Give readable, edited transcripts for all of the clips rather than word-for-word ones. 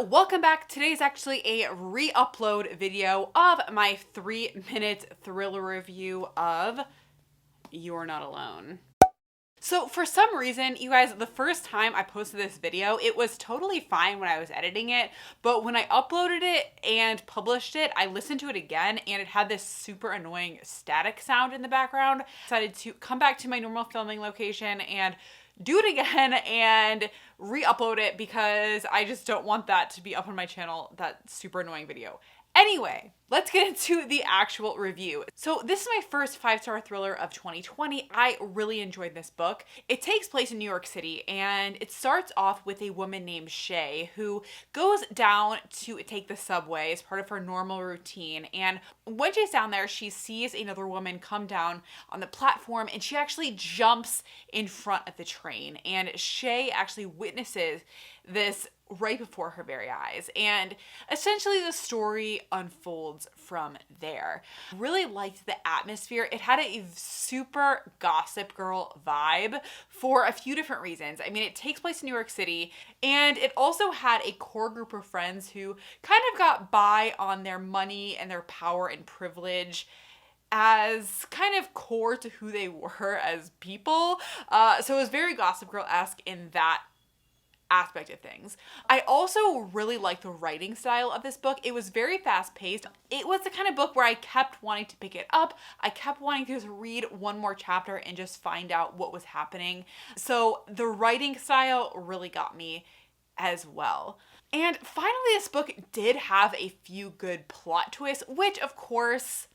welcome back. Today's actually a re-upload video of my 3-minute thriller review of You're Not Alone. So for some reason, you guys, the first time I posted this video, it was totally fine when I was editing it, but when I uploaded it and published it, I listened to it again and it had this super annoying static sound in the background. I decided to come back to my normal filming location and do it again and re-upload it because I just don't want that to be up on my channel, that super annoying video. Anyway, let's get into the actual review. So this is my first 5-star thriller of 2020. I really enjoyed this book. It takes place in New York City and it starts off with a woman named Shay who goes down to take the subway as part of her normal routine. And when she's down there, she sees another woman come down on the platform and she actually jumps in front of the train. And Shay actually witnesses this right before her very eyes. And essentially the story unfolds from there. Really liked the atmosphere. It had a super Gossip Girl vibe for a few different reasons. I mean, it takes place in New York City and it also had a core group of friends who kind of got by on their money and their power and privilege as kind of core to who they were as people. So it was very Gossip Girl-esque in that aspect of things. I also really like the writing style of this book. It was very fast paced. It was the kind of book where I kept wanting to pick it up. I kept wanting to just read one more chapter and just find out what was happening. So the writing style really got me as well. And finally, this book did have a few good plot twists, which of course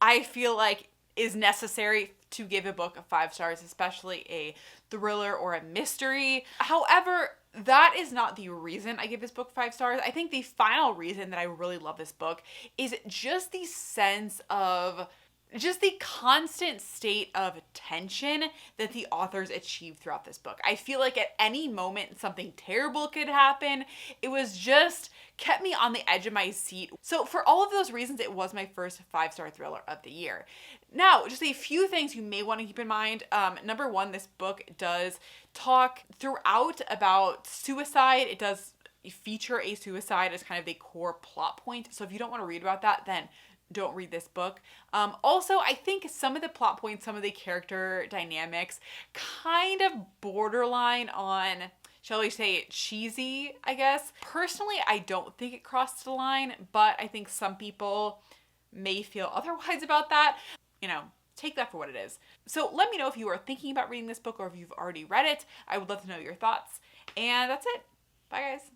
I feel like is necessary to give a book 5 stars, especially a thriller or a mystery. However, that is not the reason I give this book 5 stars. I think the final reason that I really love this book is just the sense of just the constant state of tension that the authors achieved throughout this book. I feel like at any moment something terrible could happen. It was just kept me on the edge of my seat. So for all of those reasons, it was my first 5-star thriller of the year. Now, just a few things you may want to keep in mind. Number one, this book does talk throughout about suicide. It does feature a suicide as kind of the core plot point. So if you don't want to read about that, then don't read this book. Also, I think some of the plot points, some of the character dynamics kind of borderline on, shall we say, cheesy, I guess. Personally, I don't think it crossed the line, but I think some people may feel otherwise about that. You know, take that for what it is. So let me know if you are thinking about reading this book or if you've already read it. I would love to know your thoughts. And that's it. Bye, guys.